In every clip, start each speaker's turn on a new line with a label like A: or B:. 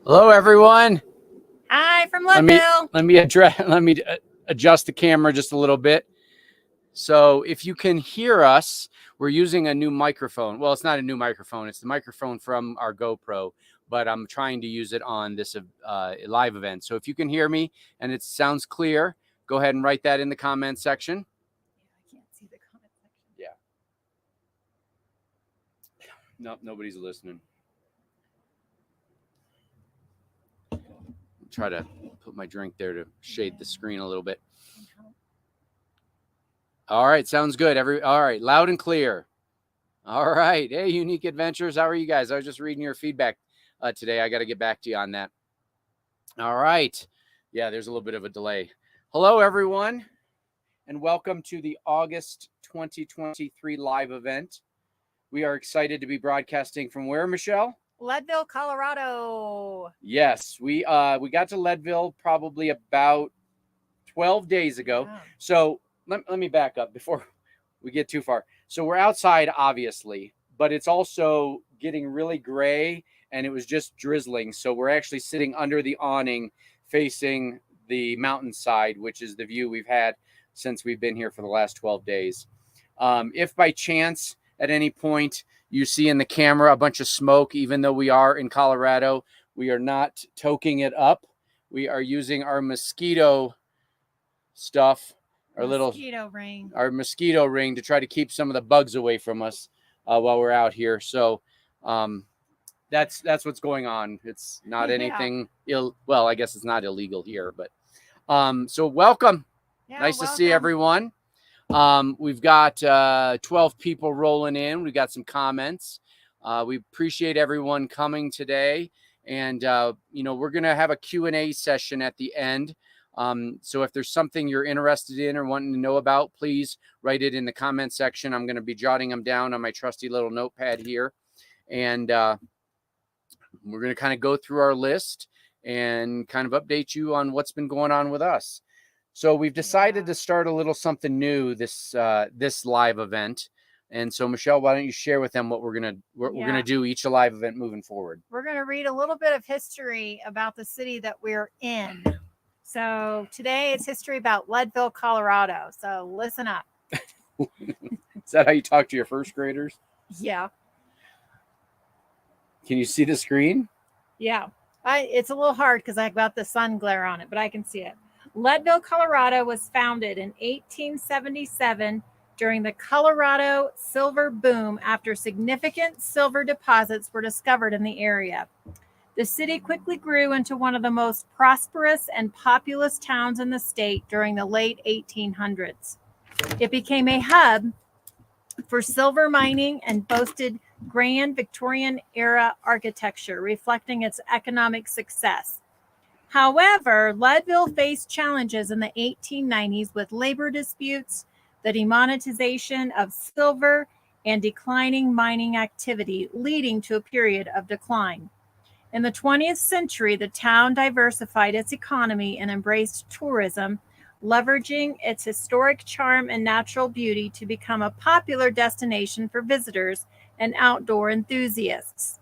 A: Hello, everyone.
B: Hi from Leadville.
A: Let me adjust the camera just a little bit. So if you can hear us, we're using a new microphone. Well, it's not a new microphone. It's the microphone from our GoPro, but I'm trying to use it on this live event. So if you can hear me and it sounds clear, go ahead and write that in the comment section.
B: I can't see the comment section.
A: Yeah. Nope, nobody's listening. Try to put my drink there to shade the screen a little bit. All right, sounds good. All right, loud and clear. All right. Hey, Unique Adventures, how are you guys? I was just reading your feedback today. I got to get back to you on that. All right. Yeah, there's a little bit of a delay. Hello, everyone, and welcome to the August 2023 live event. We are excited to be broadcasting from where, Michelle?
B: Leadville, Colorado.
A: Yes, we got to Leadville probably about 12 days ago.
B: Wow.
A: So let me back up before we get too far. So we're outside, obviously, but it's also getting really gray and it was just drizzling. So we're actually sitting under the awning facing the mountainside, which is the view we've had since we've been here for the last 12 days. If by chance at any point you see in the camera a bunch of smoke, even though we are in Colorado, we are not toking it up. We are using our mosquito stuff, our mosquito ring to try to keep some of the bugs away from us while we're out here. So that's what's going on. It's not anything well, I guess it's not illegal here, but so welcome. Nice to see everyone. We've got 12 people rolling in. We got some comments. We appreciate everyone coming today. And, we're going to have a Q&A session at the end. So if there's something you're interested in or wanting to know about, please write it in the comment section. I'm going to be jotting them down on my trusty little notepad here. And we're going to kind of go through our list and kind of update you on what's been going on with us. So we've decided to start a little something new this live event. And so, Michelle, why don't you share with them what we're gonna do each live event moving forward?
B: We're gonna read a little bit of history about the city that we're in. So today it's history about Leadville, Colorado. So listen up.
A: Is that how you talk to your first graders?
B: Yeah.
A: Can you see the screen?
B: Yeah. It's a little hard because I got the sun glare on it, but I can see it. Leadville, Colorado was founded in 1877 during the Colorado silver boom after significant silver deposits were discovered in the area. The city quickly grew into one of the most prosperous and populous towns in the state during the late 1800s. It became a hub for silver mining and boasted grand Victorian-era architecture, reflecting its economic success. However, Leadville faced challenges in the 1890s with labor disputes, the demonetization of silver, and declining mining activity, leading to a period of decline. In the 20th century, the town diversified its economy and embraced tourism, leveraging its historic charm and natural beauty to become a popular destination for visitors and outdoor enthusiasts.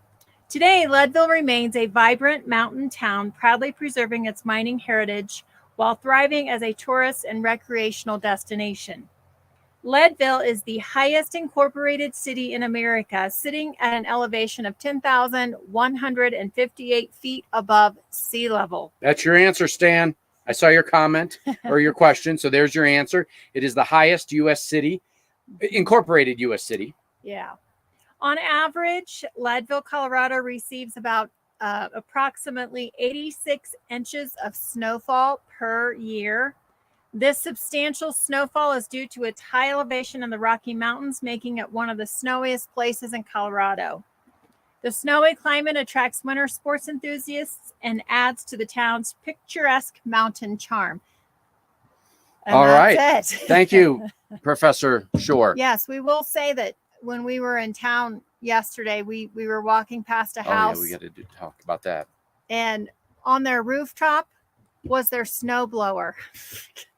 B: Today, Leadville remains a vibrant mountain town, proudly preserving its mining heritage while thriving as a tourist and recreational destination. Leadville is the highest incorporated city in America, sitting at an elevation of 10,158 feet above sea level.
A: That's your answer, Stan. I saw your comment or your question, so there's your answer. It is the highest U.S. city, incorporated U.S. city.
B: Yeah. On average, Leadville, Colorado receives about approximately 86 inches of snowfall per year. This substantial snowfall is due to its high elevation in the Rocky Mountains, making it one of the snowiest places in Colorado. The snowy climate attracts winter sports enthusiasts and adds to the town's picturesque mountain charm. And
A: all right.
B: That's it.
A: Thank you, Professor Shore.
B: Yes, we will say that when we were in town yesterday, we were walking past a house.
A: Oh, yeah, we got to talk about that.
B: And on their rooftop was their snowblower.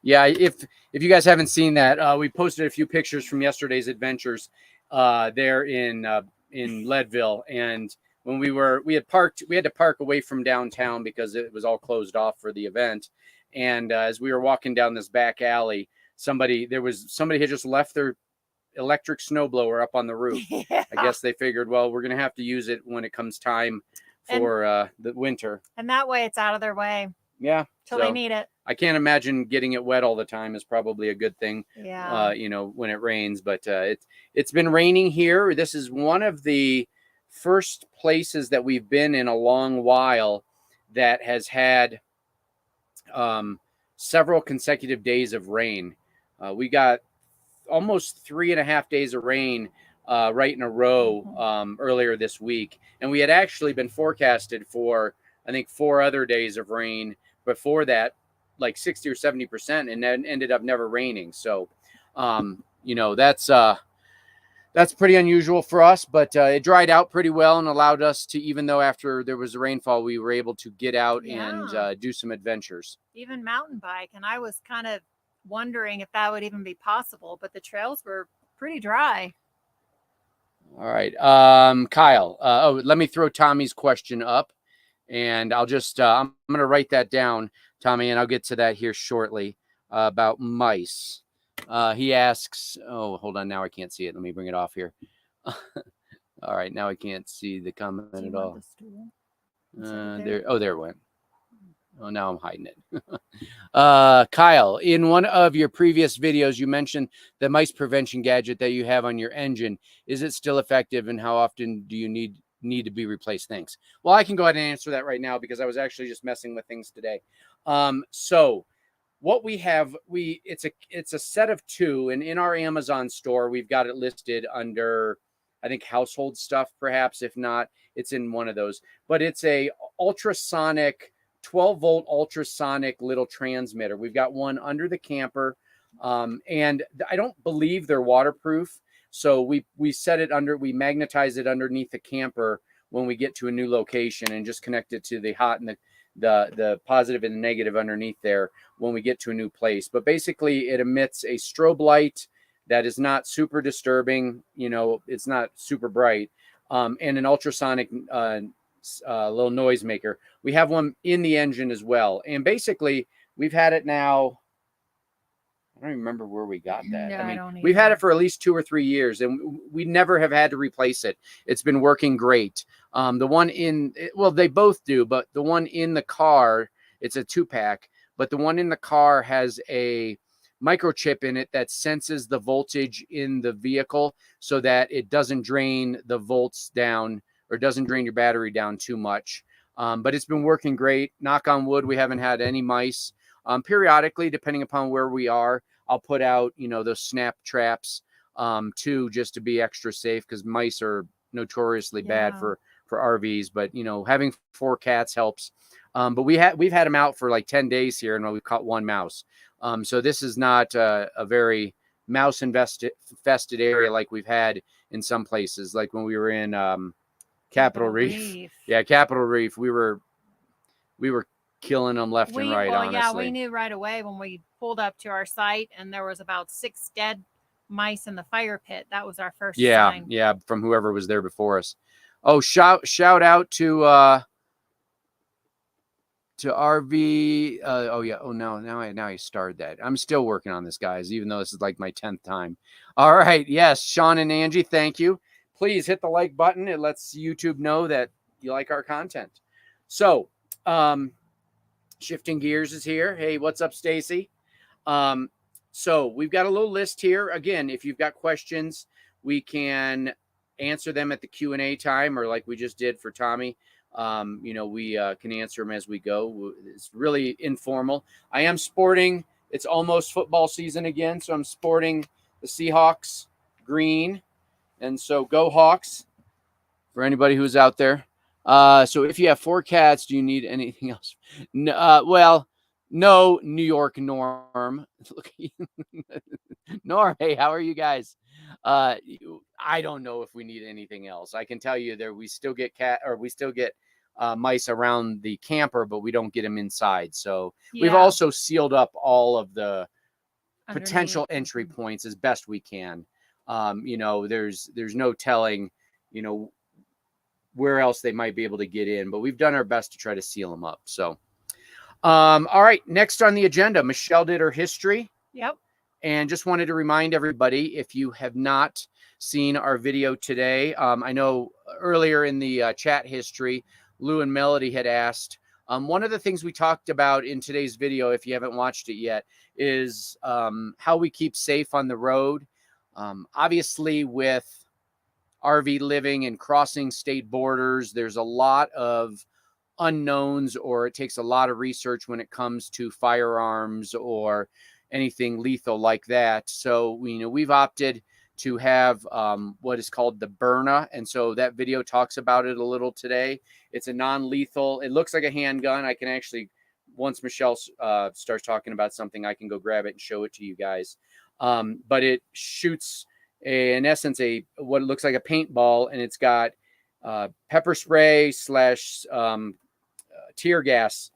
A: Yeah, if you guys haven't seen that, we posted a few pictures from yesterday's adventures there in Leadville, and when we had to park away from downtown because it was all closed off for the event. And as we were walking down this back alley, somebody had just left their electric snowblower up on the roof.
B: Yeah.
A: I guess they figured, well, we're going to have to use it when it comes time for the winter.
B: And that way it's out of their way.
A: Yeah.
B: Till they need it.
A: I can't imagine getting it wet all the time is probably a good thing.
B: Yeah.
A: When it rains, but it's been raining here. This is one of the first places that we've been in a long while that has had several consecutive days of rain. We got almost 3.5 days of rain right in a row earlier this week. And we had actually been forecasted for, I think, 4 other days of rain before that, like 60 or 70%, and then ended up never raining. So, that's pretty unusual for us, but it dried out pretty well and allowed us to, even though after there was a rainfall, we were able to get out and do some adventures.
B: Even mountain bike. And I was kind of wondering if that would even be possible, but the trails were pretty dry.
A: All right. Kyle, let me throw Tommy's question up, and I'll just, I'm going to write that down, Tommy, and I'll get to that here shortly about mice. He asks, hold on. Now I can't see it. Let me bring it off here. All right. Now I can't see the comment at all. There it went. Oh, now I'm hiding it. Kyle, in one of your previous videos, you mentioned the mice prevention gadget that you have on your engine. Is it still effective, and how often do you need to be replaced? Thanks. Well, I can go ahead and answer that right now because I was actually just messing with things today. So what we have, it's a set of 2, and in our Amazon store, we've got it listed under, I think, household stuff, perhaps. If not, it's in one of those. But it's a ultrasonic, 12-volt ultrasonic little transmitter. We've got one under the camper, and I don't believe they're waterproof. So we magnetize it underneath the camper when we get to a new location, and just connect it to the hot and the positive and the negative underneath there when we get to a new place. But basically it emits a strobe light that is not super disturbing. It's not super bright, and an ultrasonic little noise maker. We have one in the engine as well. And basically we've had it now, I don't even remember where we got that.
B: No,
A: we've had it for at least 2 or 3 years, and we never have had to replace it. It's been working great. The one they both do, but the one in the car, it's a 2-pack, but the one in the car has a microchip in it that senses the voltage in the vehicle so that it doesn't drain the volts down, or doesn't drain your battery down too much. But it's been working great. Knock on wood, we haven't had any mice. Periodically, depending upon where we are, I'll put out, those snap traps too, just to be extra safe, because mice are notoriously bad for RVs. But having 4 cats helps. But we've had them out for like 10 days here, and we've caught 1 mouse. So this is not a very mouse infested area like we've had in some places, like when we were in Capitol Reef. Yeah, Capitol Reef. We were killing them left and right. Honestly,
B: yeah, we knew right away when we pulled up to our site, and there was about 6 dead mice in the fire pit. That was our first sign.
A: Yeah, from whoever was there before us. Oh, shout out to RV. Now I started that. I'm still working on this, guys, even though this is like my 10th time. All right, yes, Sean and Angie, thank you. Please hit the like button. It lets YouTube know that you like our content. So, Shifting Gears is here. Hey, what's up, Stacy? So we've got a little list here. Again, if you've got questions, we can answer them at the Q&A time, or like we just did for Tommy. We can answer them as we go. It's really informal. I am sporting, it's almost football season again, so I'm sporting the Seahawks green. And so go Hawks for anybody who's out there. So if you have 4 cats, do you need anything else? No, no, New York Norm. Norm, hey, how are you guys? I don't know if we need anything else. I can tell you that we still get mice around the camper, but we don't get them inside. So we've also sealed up all of the potential entry points as best we can. There's no telling, where else they might be able to get in, but we've done our best to try to seal them up. So, all right, next on the agenda, Michelle did her history.
B: Yep.
A: And just wanted to remind everybody, if you have not seen our video today, I know earlier in the chat history, Lou and Melody had asked, one of the things we talked about in today's video, if you haven't watched it yet, is how we keep safe on the road. Obviously, with RV living and crossing state borders, there's a lot of unknowns, or it takes a lot of research when it comes to firearms or anything lethal like that. So we've opted to have what is called the Byrna, and so that video talks about it a little today. It's a non-lethal, it looks like a handgun. I can actually, once Michelle starts talking about something, I can go grab it and show it to you guys. But it shoots in essence what looks like a paintball, and it's got pepper spray / tear gas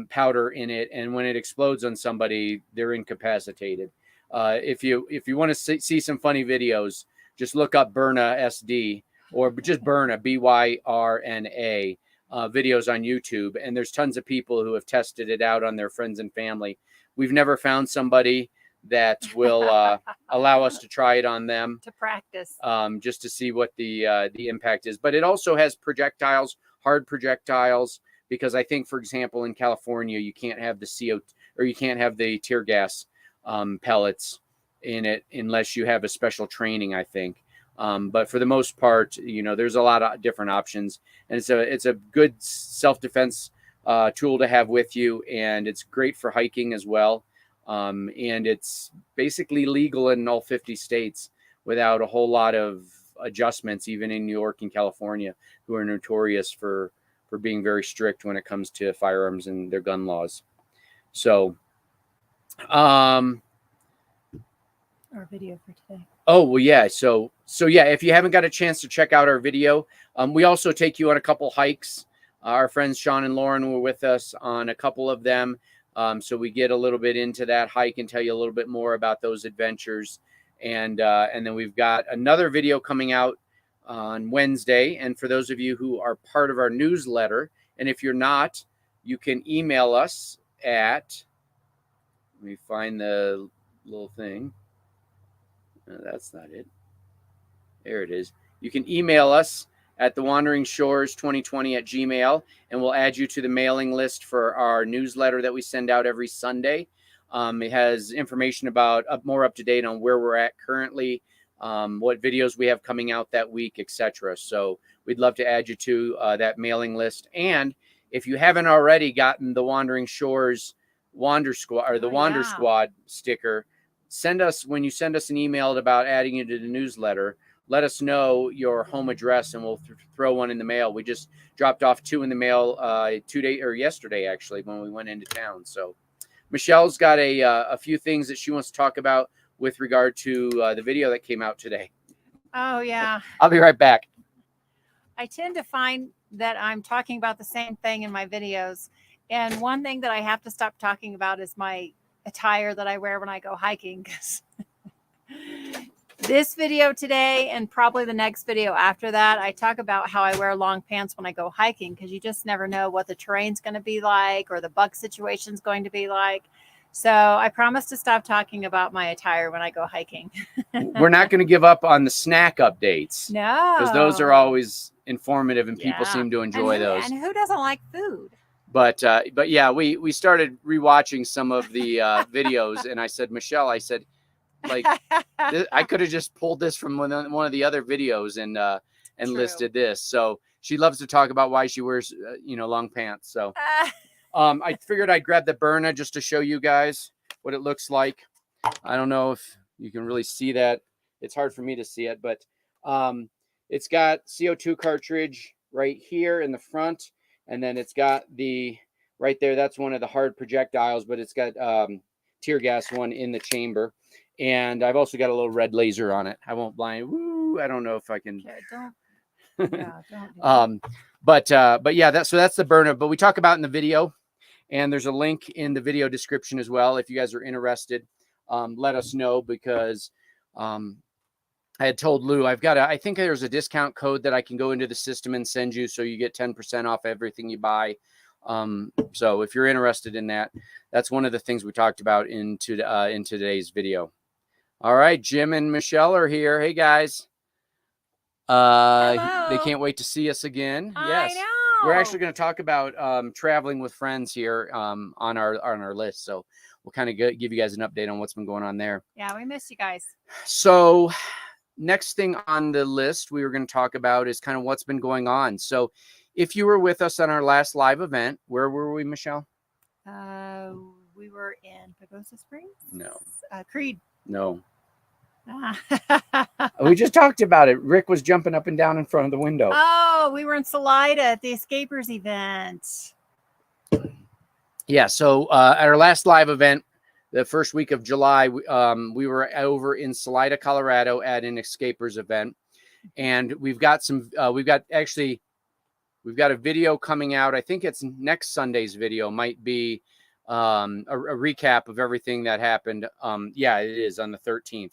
A: powder in it, and when it explodes on somebody, they're incapacitated. If you want to see some funny videos, just look up Byrna SD, or just Byrna, BYRNA, videos on YouTube, and there's tons of people who have tested it out on their friends and family. We've never found somebody that will allow us to try it on them
B: to practice,
A: just to see what the impact is. But it also has projectiles, hard projectiles, because I think, for example, in California, you can't have the CO, or you can't have the tear gas pellets in it unless you have a special training, I think. But for the most part, there's a lot of different options, and it's a good self-defense tool to have with you, and it's great for hiking as well. And it's basically legal in all 50 states without a whole lot of adjustments, even in New York and California, who are notorious for being very strict when it comes to firearms and their gun laws. So,
B: our video for today.
A: Oh, well, yeah. So yeah, if you haven't got a chance to check out our video, we also take you on a couple hikes. Our friends Sean and Lauren were with us on a couple of them. So we get a little bit into that hike and tell you a little bit more about those adventures. And then we've got another video coming out on Wednesday. And for those of you who are part of our newsletter, and if you're not, you can email us at, let me find the little thing. No, that's not it. There it is. You can email us at thewanderingshores2020@gmail, and we'll add you to the mailing list for our newsletter that we send out every Sunday. It has information about more up to date on where we're at currently, what videos we have coming out that week, etc. So we'd love to add you to that mailing list. And if you haven't already gotten the Wandering Shores Wander Squad or the Wander Squad sticker, when you send us an email about adding you to the newsletter, let us know your home address and we'll throw one in the mail. We just dropped off 2 in the mail yesterday, actually, when we went into town. So Michelle's got a few things that she wants to talk about with regard to the video that came out today.
B: Oh, yeah.
A: I'll be right back.
B: I tend to find that I'm talking about the same thing in my videos. And one thing that I have to stop talking about is my attire that I wear when I go hiking. This video today and probably the next video after that, I talk about how I wear long pants when I go hiking, because you just never know what the terrain's going to be like or the buck situation's going to be like. So I promise to stop talking about my attire when I go hiking.
A: We're not going to give up on the snack updates.
B: No.
A: Because those are always informative and people seem to enjoy those.
B: And who doesn't like food?
A: But yeah, we started rewatching some of the videos, and I said, Michelle, I said, like, I could have just pulled this from one of the other videos and listed this. So she loves to talk about why she wears long pants. So I figured I'd grab the Byrna just to show you guys what it looks like. I don't know if you can really see that. It's hard for me to see it, but it's got CO2 cartridge right here in the front. And then it's got right there, that's one of the hard projectiles, but it's got tear gas one in the chamber. And I've also got a little red laser on it. I won't blind. Woo, I don't know if I can.
B: Okay, don't.
A: But yeah, that's the Byrna. But we talk about in the video, and there's a link in the video description as well. If you guys are interested, let us know, because I had told Lou, I think there's a discount code that I can go into the system and send you, so you get 10% off everything you buy. So if you're interested in that, that's one of the things we talked about in today's video. All right, Jim and Michelle are here. Hey guys.
B: Hello.
A: They can't wait to see us again.
B: I
A: Yes.
B: know.
A: We're actually going to talk about traveling with friends here on our list. So we'll kind of give you guys an update on what's been going on there.
B: Yeah, we miss you guys.
A: So next thing on the list we were going to talk about is kind of what's been going on. So if you were with us on our last live event, where were we, Michelle?
B: We were in Pagosa Springs.
A: No.
B: Creed.
A: No. We just talked about it. Rick was jumping up and down in front of the window.
B: Oh, we were in Salida at the Escapers event.
A: Yeah. So at our last live event, the first week of July, we were over in Salida, Colorado at an Escapers event. And we've got a video coming out. I think it's next Sunday's video might be a recap of everything that happened. Yeah, it is on the 13th.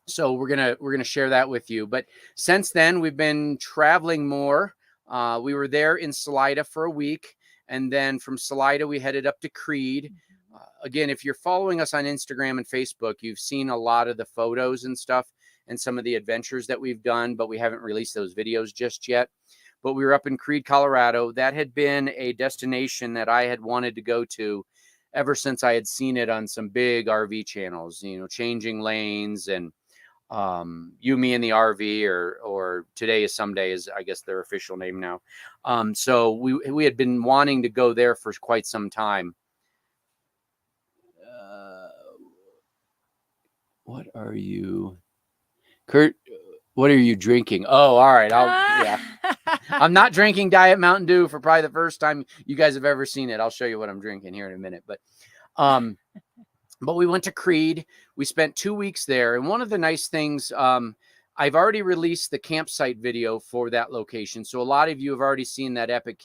A: So we're gonna share that with you. But since then, we've been traveling more. We were there in Salida for a week, and then from Salida we headed up to Creed. Again, if you're following us on Instagram and Facebook, you've seen a lot of the photos and stuff and some of the adventures that we've done, but we haven't released those videos just yet. But we were up in Creed, Colorado. That had been a destination that I had wanted to go to ever since I had seen it on some big RV channels, Changing Lanes and You, Me, and the RV, or Today is Someday is, I guess, their official name now. So we had been wanting to go there for quite some time. What are you, Kurt? What are you drinking? Oh, all right. Yeah. I'm not drinking Diet Mountain Dew for probably the first time you guys have ever seen it. I'll show you what I'm drinking here in a minute. But we went to Creed. We spent 2 weeks there. And one of the nice things, I've already released the campsite video for that location. So a lot of you have already seen that epic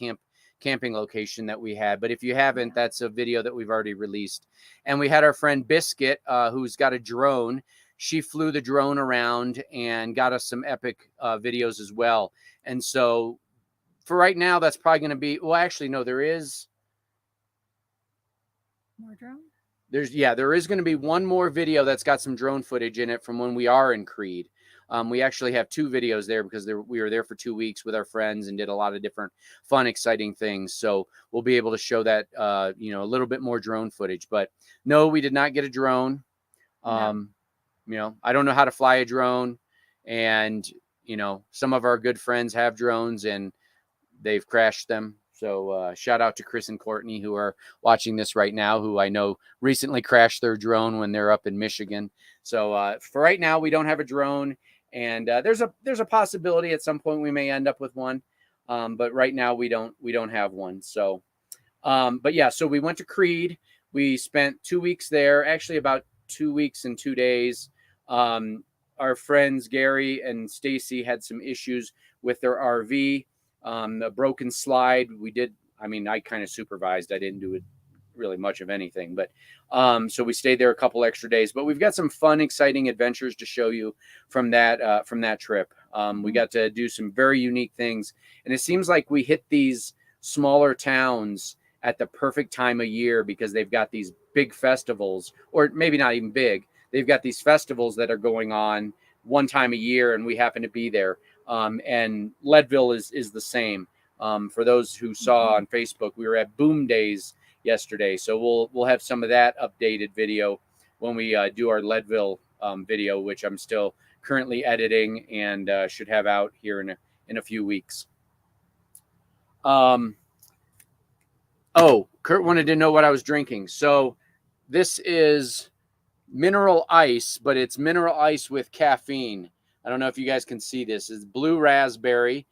A: camping location that we had. But if you haven't, that's a video that we've already released. And we had our friend Biscuit, who's got a drone. She flew the drone around and got us some epic videos as well. And so for right now, that's probably going to be, well, actually, no, there is
B: more drone.
A: There is going to be one more video that's got some drone footage in it from when we are in Creed. We actually have 2 videos there because we were there for 2 weeks with our friends and did a lot of different fun, exciting things. So we'll be able to show that, a little bit more drone footage. But no, we did not get a drone. No. I don't know how to fly a drone. And, some of our good friends have drones and they've crashed them. So shout out to Chris and Courtney, who are watching this right now, who I know recently crashed their drone when they're up in Michigan. So for right now, we don't have a drone. And there's a possibility at some point we may end up with one. But right now we don't have one. So, but yeah, so we went to Creed. We spent 2 weeks there, actually about 2 weeks and 2 days. Our friends Gary and Stacy had some issues with their RV, a broken slide. I kind of supervised. I didn't do it really much of anything, but so we stayed there a couple extra days. But we've got some fun, exciting adventures to show you from that trip. We got to do some very unique things, and it seems like we hit these smaller towns at the perfect time of year because they've got these big festivals, or maybe not even big. They've got these festivals that are going on one time a year, and we happen to be there. And Leadville is the same. For those who saw on Facebook, we were at Boom Days yesterday, so we'll have some of that updated video when we do our Leadville video, which I'm still currently editing and should have out here in a few weeks. Oh, Kurt wanted to know what I was drinking. So this is mineral ice, but it's mineral ice with caffeine. I don't know if you guys can see this. It's blue raspberry.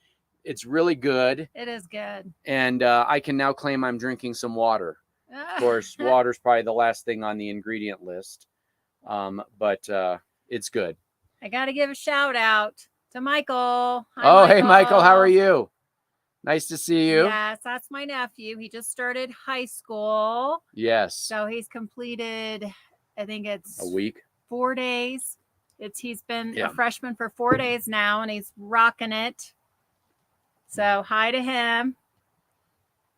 A: It's really good.
B: It is good.
A: And I can now claim I'm drinking some water. Of course, water's probably the last thing on the ingredient list. But it's good.
B: I got to give a shout out to Michael. Hi,
A: Michael.
B: Hey,
A: Michael, how are you? Nice to see you.
B: Yes, that's my nephew. He just started high school.
A: Yes.
B: So he's completed, I think it's
A: a week,
B: 4 days. He's been
A: Yeah.
B: a freshman for 4 days now, and he's rocking it. So hi to him.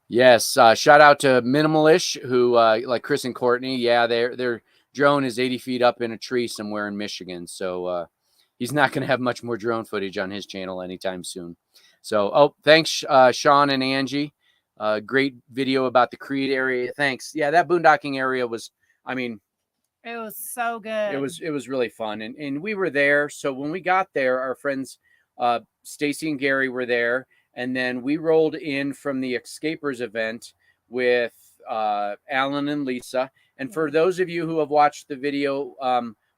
A: Yes. Shout out to Minimalish, who like Chris and Courtney. Yeah, their drone is 80 feet up in a tree somewhere in Michigan. So he's not going to have much more drone footage on his channel anytime soon. So, thanks, Sean and Angie. Great video about the Creed area. Thanks. Yeah, that boondocking area was, I mean,
B: it was so good.
A: It was really fun. And we were there. So when we got there, our friends Stacy and Gary were there. And then we rolled in from the Escapers event with Alan and Lisa. And for those of you who have watched the video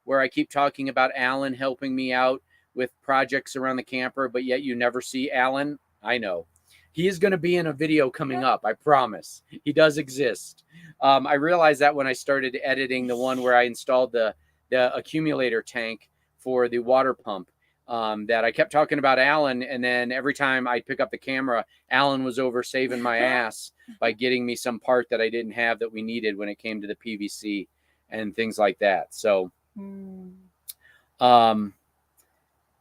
A: where I keep talking about Alan helping me out with projects around the camper, but yet you never see Alan, I know. He is going to be in a video coming up, I promise. He does exist. I realized that when I started editing the one where I installed the accumulator tank for the water pump, that I kept talking about Alan, and then every time I pick up the camera, Alan was over saving my ass by getting me some part that I didn't have that we needed when it came to the PVC and things like that. So,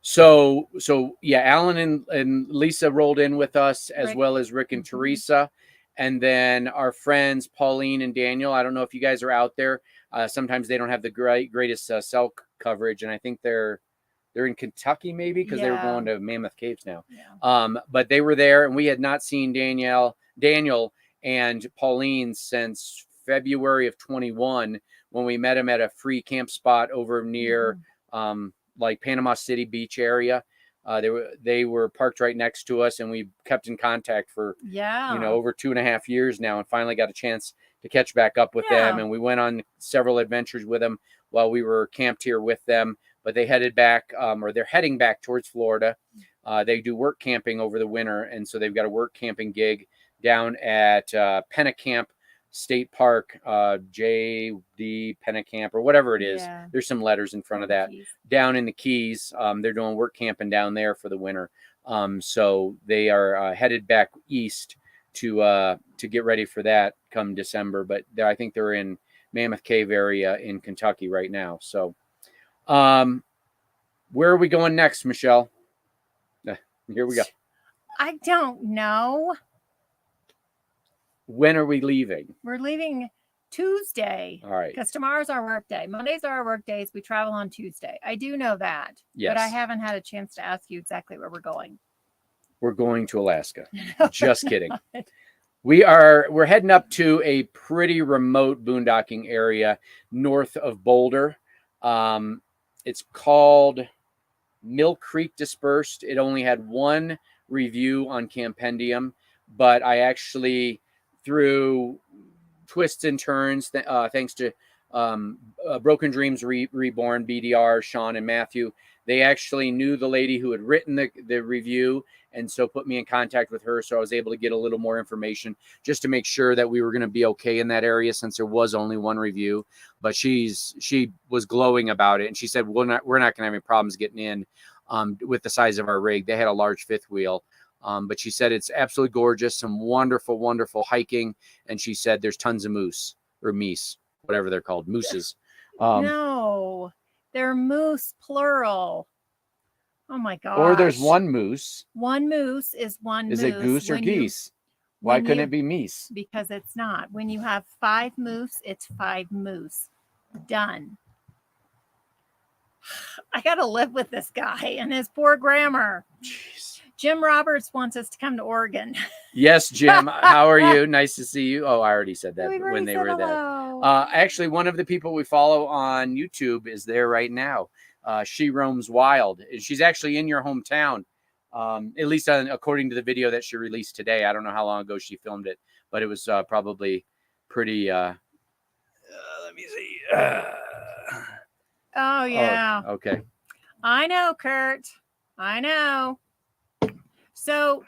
A: so yeah, Alan and Lisa rolled in with us, as well as Rick and Teresa. And then our friends, Pauline and Daniel. I don't know if you guys are out there. Sometimes they don't have the greatest cell coverage. And I think they're in Kentucky maybe, because they were going to Mammoth Caves now. Yeah. But they were there, and we had not seen Daniel and Pauline since February of 21, when we met him at a free camp spot over near like Panama City Beach area. They were parked right next to us, and we kept in contact for over 2.5 years now, and finally got a chance to catch back up with them. And we went on several adventures with them while we were camped here with them. But they headed back, or they're heading back towards Florida. They do work camping over the winter, and so they've got a work camping gig down at Pennicamp State Park, JD Pennicamp, or whatever it is. Yeah. There's some letters in front of that. Down in the Keys, they're doing work camping down there for the winter. So they are headed back east to get ready for that come December. But I think they're in Mammoth Cave area in Kentucky right now. So where are we going next, Michelle? Here we go.
B: I don't know.
A: When are we leaving?
B: We're leaving Tuesday.
A: All right.
B: Because tomorrow's our work day. Mondays are our work days. We travel on Tuesday. I do know that.
A: Yes.
B: But I haven't had a chance to ask you exactly where we're going.
A: We're going to Alaska. Just kidding. We're heading up to a pretty remote boondocking area north of Boulder. It's called Mill Creek Dispersed. It only had one review on Campendium, but I actually, through twists and turns, thanks to Broken Dreams Reborn, BDR, Sean and Matthew, they actually knew the lady who had written the review, and so put me in contact with her. So I was able to get a little more information just to make sure that we were going to be okay in that area, since there was only one review. But she was glowing about it, and she said we're not going to have any problems getting in with the size of our rig. They had a large fifth wheel. But she said it's absolutely gorgeous, some wonderful, wonderful hiking. And she said there's tons of moose, or meese, whatever they're called, mooses.
B: No, they're moose, plural. Oh, my gosh.
A: Or there's one moose.
B: One moose is one moose.
A: Is it goose or geese? Why couldn't it be meese?
B: Because it's not. When you have 5 moose, it's 5 moose. Done. I got to live with this guy and his poor grammar.
A: Jeez.
B: Jim Roberts wants us to come to Oregon.
A: Yes, Jim. How are you? Nice to see you. Oh, I already said that when they were there. Actually, one of the people we follow on YouTube is there right now. She Roams Wild. She's actually in your hometown, at least according to the video that she released today. I don't know how long ago she filmed it, but it was probably pretty. Let me see.
B: Oh, yeah.
A: Oh, okay.
B: I know, Kurt. I know. So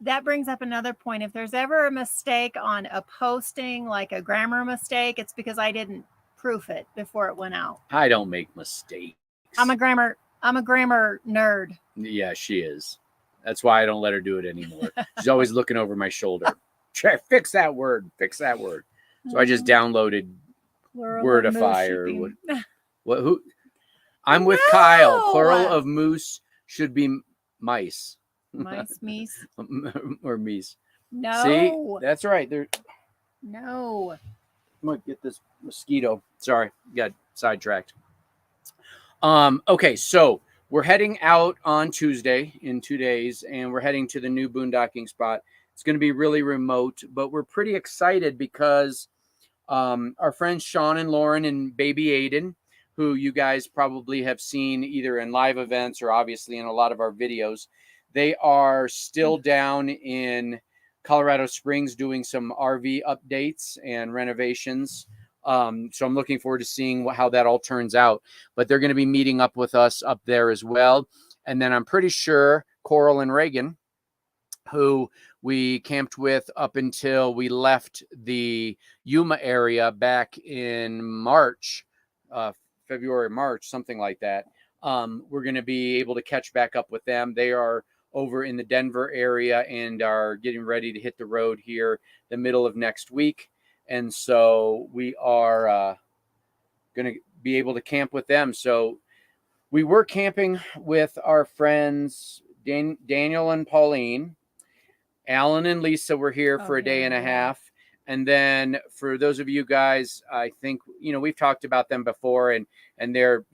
B: that brings up another point. If there's ever a mistake on a posting, like a grammar mistake, it's because I didn't proof it before it went out.
A: I don't make mistakes.
B: I'm a grammar nerd.
A: Yeah, she is. That's why I don't let her do it anymore. She's always looking over my shoulder. Fix that word. Fix that word. So I just downloaded Wordify or what? Who? I'm with Kyle.
B: No!
A: Plural of moose should be mice.
B: Mice, meese.
A: Or meese.
B: No.
A: See, that's right. There.
B: No.
A: I'm gonna get this mosquito. Sorry, got sidetracked. Okay, so we're heading out on Tuesday in 2 days, and we're heading to the new boondocking spot. It's going to be really remote, but we're pretty excited because our friends Sean and Lauren and baby Aiden, who you guys probably have seen either in live events or obviously in a lot of our videos, they are still down in Colorado Springs doing some RV updates and renovations. So I'm looking forward to seeing how that all turns out. But they're going to be meeting up with us up there as well. And then I'm pretty sure Coral and Reagan, who we camped with up until we left the Yuma area back in March, February, March, something like that. We're going to be able to catch back up with them. They are over in the Denver area and are getting ready to hit the road here the middle of next week. And so we are going to be able to camp with them. So we were camping with our friends, Daniel and Pauline. Alan and Lisa were here for a day and a half. And then for those of you guys, I think, we've talked about them before, and they're,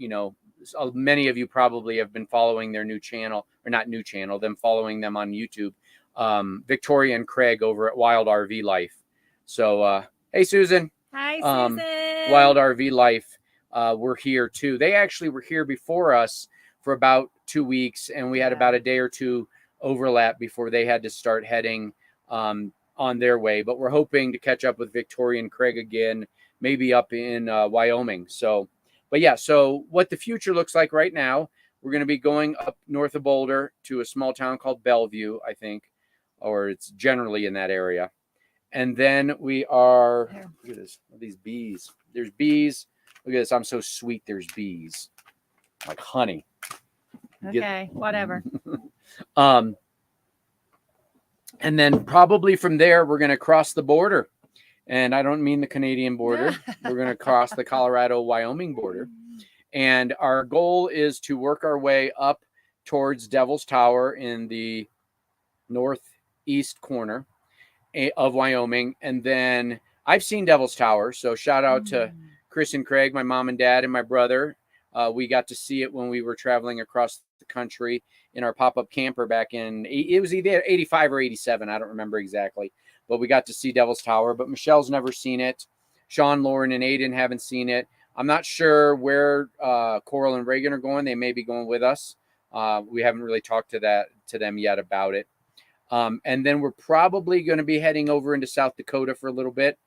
A: many of you probably have been following their new channel, or not new channel, them following them on YouTube, Victoria and Craig over at Wild RV Life. So, hey, Susan.
B: Hi, Susan.
A: Wild RV Life. We're here too. They actually were here before us for about 2 weeks, and we had about a day or two overlap before they had to start heading on their way. But we're hoping to catch up with Victoria and Craig again, maybe up in Wyoming. So, but yeah, so what the future looks like right now, we're going to be going up north of Boulder to a small town called Bellevue, I think, or it's generally in that area. And then we are, look at this, these bees. There's bees. Look at this. I'm so sweet. There's bees, like honey.
B: Okay, whatever.
A: And then probably from there, we're going to cross the border. And I don't mean the Canadian border. We're going to cross the Colorado-Wyoming border. And our goal is to work our way up towards Devil's Tower in the northeast corner of Wyoming. And then I've seen Devil's Tower. So shout out to Chris and Craig, my mom and dad, and my brother. We got to see it when we were traveling across the country in our pop-up camper back in, it was either 85 or 87. I don't remember exactly, but we got to see Devil's Tower. But Michelle's never seen it. Sean, Lauren, and Aiden haven't seen it. I'm not sure where Coral and Reagan are going. They may be going with us. We haven't really talked to them yet about it. And then we're probably going to be heading over into South Dakota for a little bit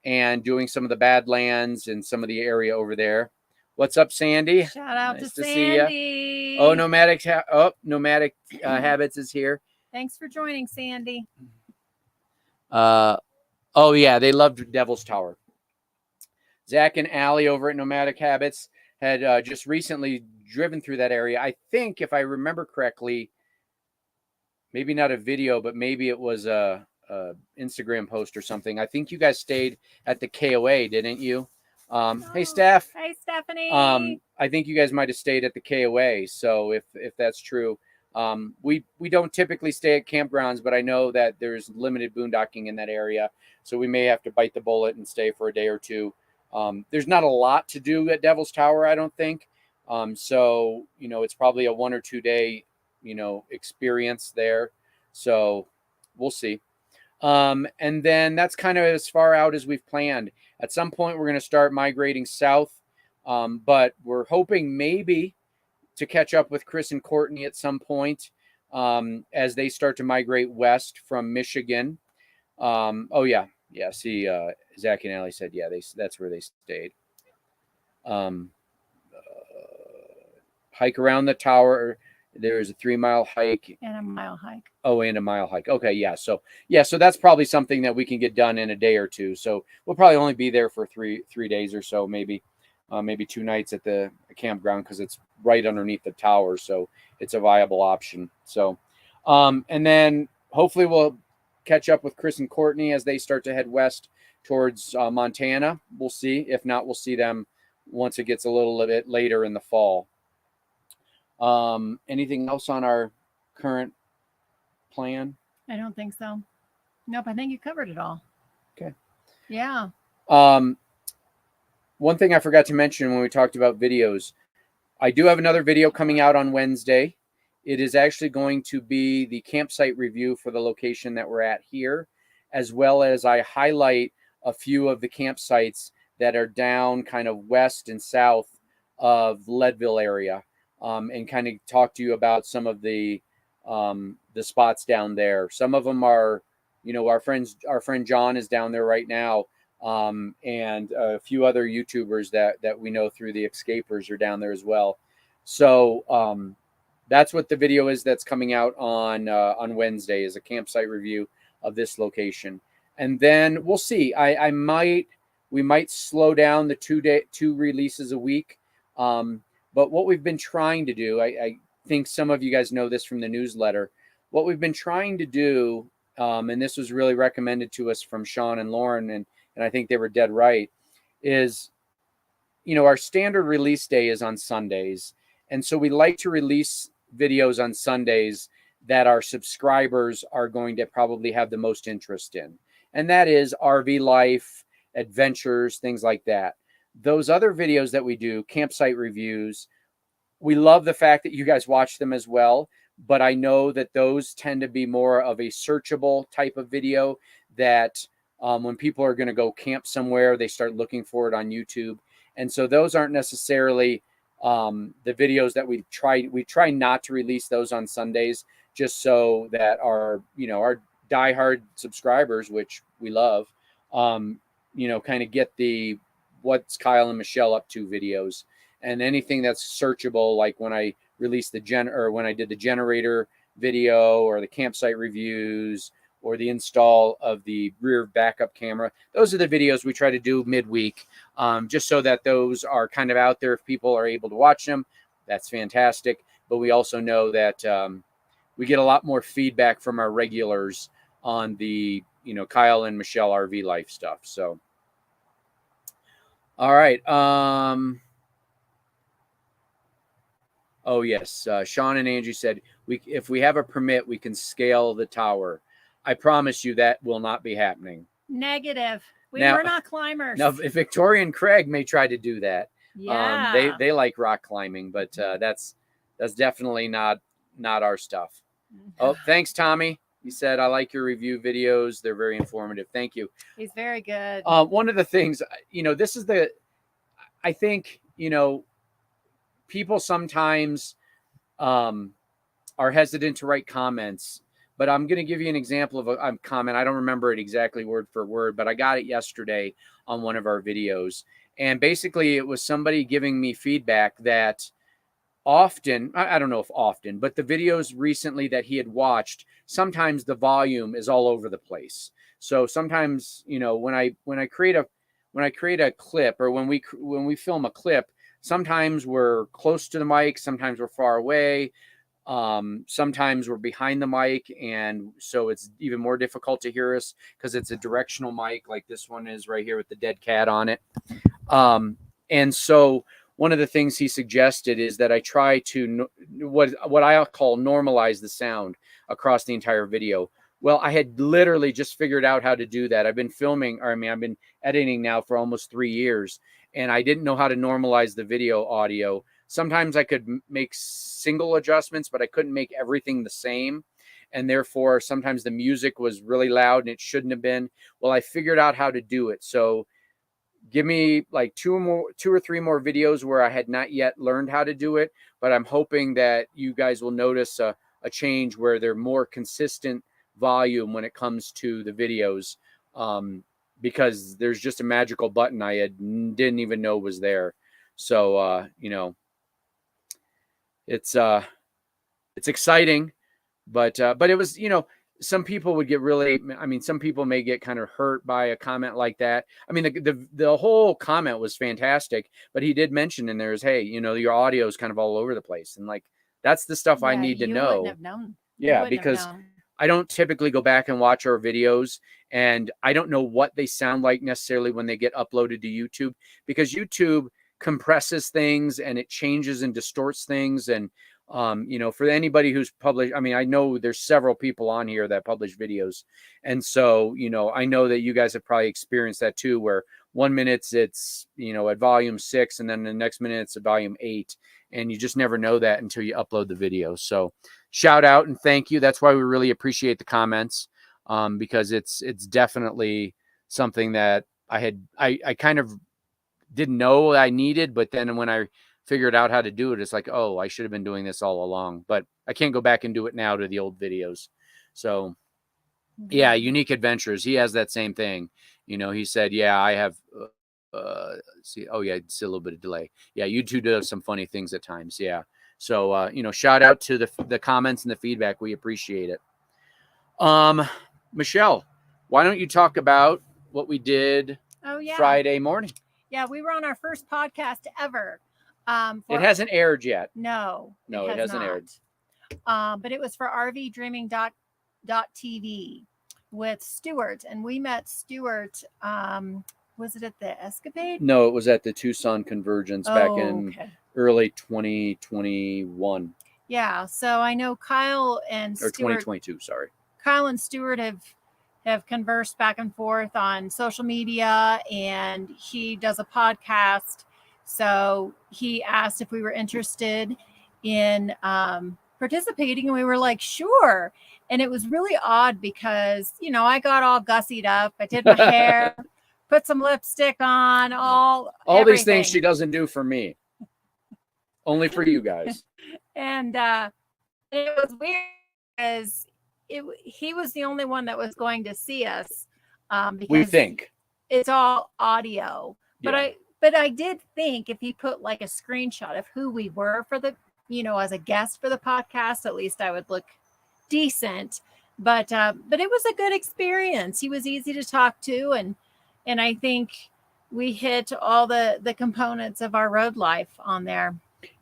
A: and doing some of the Badlands and some of the area over there. What's up, Sandy?
B: Shout out
A: nice
B: to
A: see
B: Sandy.
A: Oh, Nomadic Habits is here.
B: Thanks for joining, Sandy.
A: Oh, yeah, they loved Devil's Tower. Zach and Allie over at Nomadic Habits had just recently driven through that area. I think, if I remember correctly, maybe not a video, but maybe it was a Instagram post or something. I think you guys stayed at the KOA, didn't you? Hey, Steph.
B: Hey, Stephanie.
A: I think you guys might have stayed at the KOA. So if that's true, we don't typically stay at campgrounds, but I know that there's limited boondocking in that area. So we may have to bite the bullet and stay for a day or two. There's not a lot to do at Devil's Tower, I don't think. So, it's probably a 1 or 2 day, experience there. So we'll see. And then that's kind of as far out as we've planned. At some point, we're going to start migrating south, but we're hoping maybe to catch up with Chris and Courtney at some point as they start to migrate west from Michigan. Oh, yeah. Yeah, see, Zach and Allie said, yeah, that's where they stayed. Hike around the tower. There's a 3-mile hike.
B: And a mile hike.
A: Oh, and a mile hike. Okay, yeah. So that's probably something that we can get done in a day or two. So we'll probably only be there for three days or so, maybe 2 nights at the campground because it's right underneath the tower. So it's a viable option. So, and then hopefully we'll catch up with Chris and Courtney as they start to head west towards Montana. We'll see. If not, we'll see them once it gets a little bit later in the fall. Anything else on our current plan?
B: I don't think so. Nope, I think you covered it all.
A: Okay.
B: Yeah.
A: One thing I forgot to mention when we talked about videos, I do have another video coming out on Wednesday. It is actually going to be the campsite review for the location that we're at here, as well as I highlight a few of the campsites that are down kind of west and south of Leadville area, and kind of talk to you about some of the spots down there. Some of them are, our friend John is down there right now, and a few other YouTubers that we know through the Escapers are down there as well. So that's what the video is that's coming out on Wednesday, is a campsite review of this location. And then we'll see. We might slow down the two releases a week. But what we've been trying to do, I think some of you guys know this from the newsletter. What we've been trying to do, and this was really recommended to us from Sean and Lauren, and I think they were dead right, is, our standard release day is on Sundays. And so we like to release videos on Sundays that our subscribers are going to probably have the most interest in. And that is RV life, adventures, things like that. Those other videos that we do, campsite reviews, we love the fact that you guys watch them as well. But I know that those tend to be more of a searchable type of video that when people are going to go camp somewhere, they start looking for it on YouTube. And so those aren't necessarily the videos that we try not to release those on Sundays, just so that our diehard subscribers, which we love, kind of get the what's Kyle and Michelle up to videos, and anything that's searchable, like when I released when I did the generator video or the campsite reviews or the install of the rear backup camera. Those are the videos we try to do midweek, just so that those are kind of out there. If people are able to watch them, that's fantastic. But we also know that we get a lot more feedback from our regulars on the, Kyle and Michelle RV life stuff. So, all right. Oh, yes. Sean and Angie said, if we have a permit, we can scale the tower. I promise you that will not be happening.
B: Negative. We're not climbers.
A: Now, Victoria and Craig may try to do that.
B: Yeah.
A: They like rock climbing, but that's definitely not our stuff. Oh, thanks, Tommy. He said, I like your review videos. They're very informative. Thank you.
B: He's very good.
A: One of the things, this is I think, people sometimes are hesitant to write comments, but I'm going to give you an example of a comment. I don't remember it exactly word for word, but I got it yesterday on one of our videos. And basically it was somebody giving me feedback that often, I don't know if often, but the videos recently that he had watched, sometimes the volume is all over the place. So sometimes, when I create a clip, or when we film a clip, sometimes we're close to the mic, sometimes we're far away, sometimes we're behind the mic, and so it's even more difficult to hear us because it's a directional mic, like this one is right here with the dead cat on it. And so one of the things he suggested is that I try to what I call normalize the sound across the entire video. Well, I had literally just figured out how to do that. I've been I've been editing now for almost 3 years, and I didn't know how to normalize the video audio. Sometimes I could make single adjustments, but I couldn't make everything the same. And therefore, sometimes the music was really loud and it shouldn't have been. Well, I figured out how to do it. So give me like two or three more videos where I had not yet learned how to do it. But I'm hoping that you guys will notice a change where they're more consistent volume when it comes to the videos, because there's just a magical button I didn't even know was there. So it's exciting, but it was, some people would get really, some people may get kind of hurt by a comment like that. The whole comment was fantastic, but he did mention in there is, hey, your audio is kind of all over the place, and like that's the stuff I need to know.
B: Have known.
A: Yeah, because I don't typically go back and watch our videos, and I don't know what they sound like necessarily when they get uploaded to YouTube, because YouTube compresses things and it changes and distorts things. And For anybody who's published, I mean, I know there's several people on here that publish videos. And so, I know that you guys have probably experienced that too, where 1 minute it's, at volume 6, and then the next minute it's at volume 8. And you just never know that until you upload the video. So shout out and thank you. That's why we really appreciate the comments, because it's definitely something that I kind of didn't know I needed, but then when I figured out how to do it, it's like, oh, I should have been doing this all along, but I can't go back and do it now to the old videos. So yeah, Unique Adventures, he has that same thing. He said, yeah, I have, see, oh yeah, it's a little bit of delay. Yeah, YouTube does some funny things at times. Yeah. So, shout out to the comments and the feedback. We appreciate it. Michelle, why don't you talk about what we did Friday morning?
B: Yeah, we were on our first podcast ever.
A: It hasn't aired yet.
B: No,
A: it hasn't aired.
B: But it was for RVDreaming.tv with Stuart, and we met Stuart. Was it at the Escapade?
A: No, it was at the Tucson Convergence back in early 2021.
B: Yeah, so I know Kyle and Stuart,
A: 2022. Sorry,
B: Kyle and Stuart have conversed back and forth on social media, and he does a podcast. So he asked if we were interested in participating, and we were like, sure. And it was really odd because, I got all gussied up. I did my hair, put some lipstick on, all
A: these things she doesn't do for me. Only for you guys.
B: And it was weird because he was the only one that was going to see us. Because
A: we think
B: it's all audio. But I did think if he put like a screenshot of who we were for the, as a guest for the podcast, at least I would look decent. But it was a good experience. He was easy to talk to, and I think we hit all the components of our road life on there.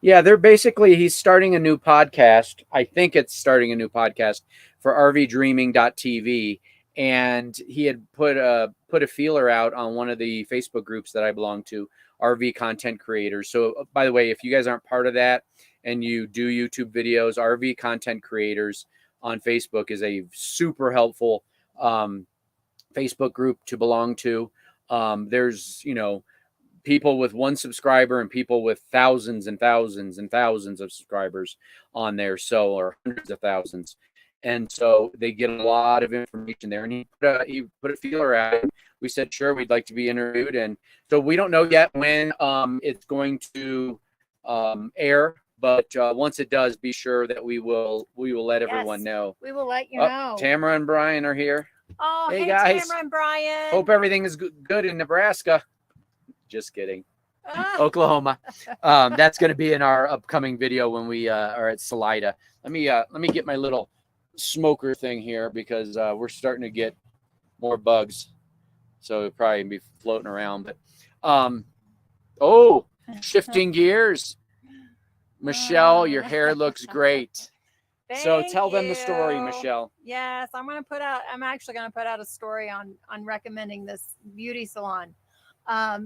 A: Yeah, he's starting a new podcast. I think it's starting a new podcast for RVDreaming.tv. And he had put a feeler out on one of the Facebook groups that I belong to, RV Content Creators. So, by the way, if you guys aren't part of that and you do YouTube videos, RV Content Creators on Facebook is a super helpful Facebook group to belong to. There's, people with 1 subscriber and people with thousands and thousands and thousands of subscribers on there. So, or hundreds of thousands. And so they get a lot of information there. And he put a feeler out. We said, sure, we'd like to be interviewed. And so we don't know yet when it's going to air. But once it does, be sure that we will let everyone know.
B: We will let you know.
A: Tamara and Brian are here.
B: Oh, hey
A: guys.
B: Tamara and Brian.
A: Hope everything is good in Nebraska. Just kidding. Oklahoma. That's going to be in our upcoming video when we are at Salida. Let me get my little smoker thing here because we're starting to get more bugs, so it'll probably be floating around. But shifting gears, Michelle, your hair looks great. So tell them the story, Michelle.
B: Yes, I'm actually going to put out a story on recommending this beauty salon.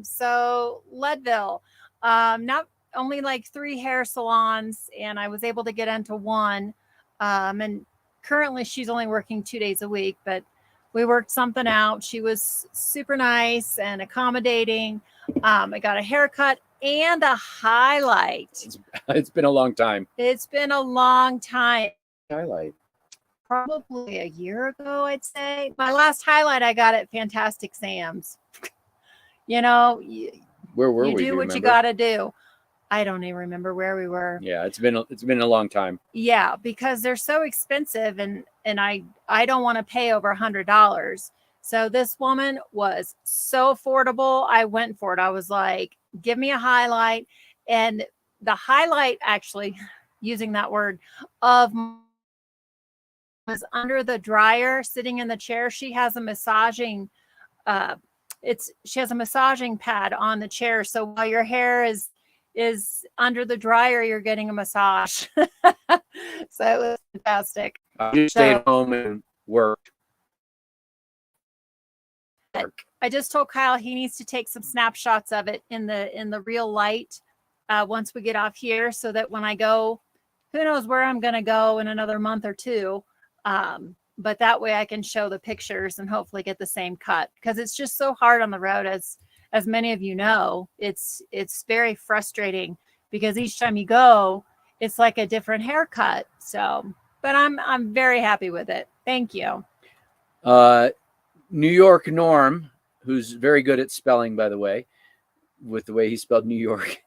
B: So Leadville, not only like 3 hair salons, and I was able to get into one, and currently she's only working 2 days a week, but we worked something out. She was super nice and accommodating. I got a haircut and a highlight.
A: It's been a long time. Highlight.
B: Probably a year ago, I'd say. My last highlight I got at Fantastic Sam's.
A: Where were we?
B: You do what you got to do. I don't even remember where we were.
A: Yeah, it's been a long time.
B: Yeah, because they're so expensive, and I don't want to pay over $100. So this woman was so affordable. I went for it. I was like, give me a highlight. And the highlight, actually, using that word, was under the dryer, sitting in the chair. She has a massaging she has a massaging pad on the chair. So while your hair is under the dryer, you're getting a massage. So it was fantastic.
A: You stayed home and worked.
B: I just told Kyle he needs to take some snapshots of it in the real light once we get off here, so that when I go who knows where I'm going to go in another month or two. But that way I can show the pictures and hopefully get the same cut, because it's just so hard on the road. As many of you know, it's very frustrating because each time you go, it's like a different haircut. So, but I'm very happy with it. Thank you.
A: New York Norm, who's very good at spelling, by the way, with the way he spelled New York.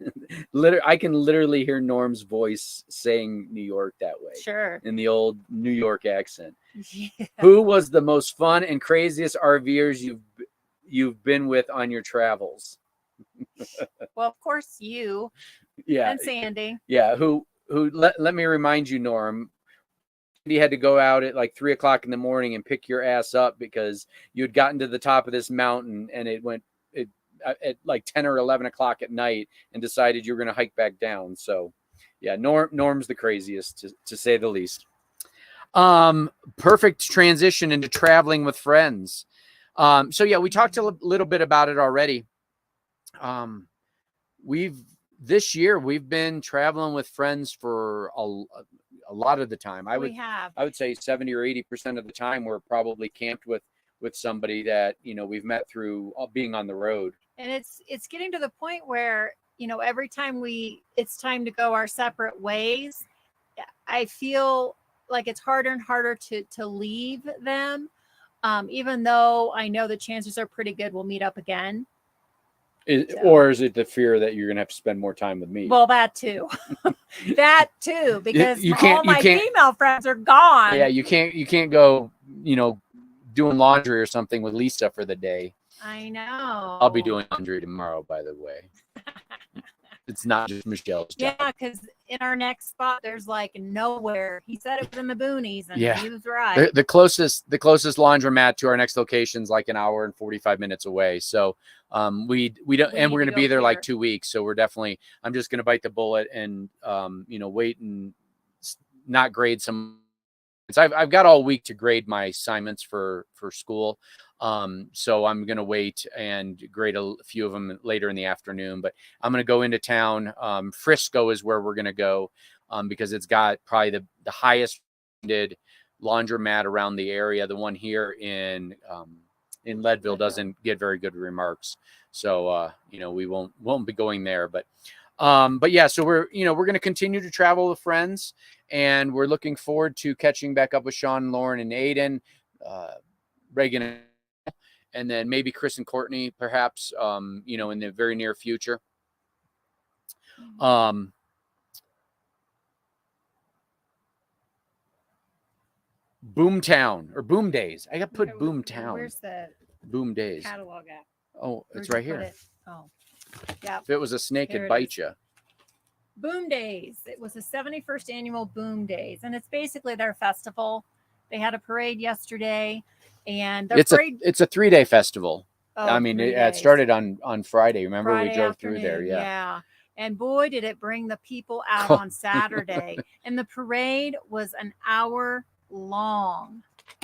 A: I can literally hear Norm's voice saying New York that way.
B: Sure.
A: In the old New York accent.
B: Yeah.
A: Who was the most fun and craziest RVers you've been with on your travels?
B: Well, of course you.
A: Yeah.
B: And Sandy.
A: Yeah. Who let me remind you, Norm, you had to go out at like 3 o'clock in the morning and pick your ass up because you had gotten to the top of this mountain and it at like 10 or 11 o'clock at night and decided you were going to hike back down. So yeah, Norm's the craziest to say the least. Perfect transition into traveling with friends. So yeah, we talked a little bit about it already. This year we've been traveling with friends for a lot of the time. I would say 70 or 80% of the time we're probably camped with somebody that, we've met through being on the road.
B: And it's getting to the point where, every time it's time to go our separate ways, I feel like it's harder and harder to leave them. Even though I know the chances are pretty good we'll meet up again.
A: Or is it the fear that you're going to have to spend more time with me?
B: Well, that too. That too, because all my female friends are gone.
A: Yeah, you can't go, doing laundry or something with Lisa for the day.
B: I know.
A: I'll be doing laundry tomorrow, by the way. It's not just Michelle's job.
B: Yeah, because in our next spot, there's like nowhere. He said it was in the boonies, and he was right.
A: The closest laundromat to our next location is like an hour and 45 minutes away. So we don't, and we're going to be there like 2 weeks. So I'm just going to bite the bullet and wait and not grade some. I've got all week to grade my assignments for school. So I'm going to wait and grade a few of them later in the afternoon, but I'm going to go into town. Frisco is where we're going to go, because it's got probably the highest rated laundromat around the area. The one here in Leadville doesn't get very good remarks. So, we won't be going there, but yeah, so we're going to continue to travel with friends, and we're looking forward to catching back up with Sean, Lauren, and Aiden, Reagan, and then maybe Chris and Courtney, perhaps, in the very near future. Boomtown or Boom Days. I got to put Boomtown.
B: Where's the
A: Boom Days
B: catalog at?
A: Oh, it's right here.
B: Oh, yeah.
A: If it was a snake, it'd bite you.
B: Boom Days. It was the 71st annual Boom Days, and it's basically their festival. They had a parade yesterday, and it's a
A: 3-day festival.
B: Oh,
A: I mean, it started on Friday. Remember, we drove through there.
B: Yeah. And boy, did it bring the people out on Saturday. And the parade was an hour long.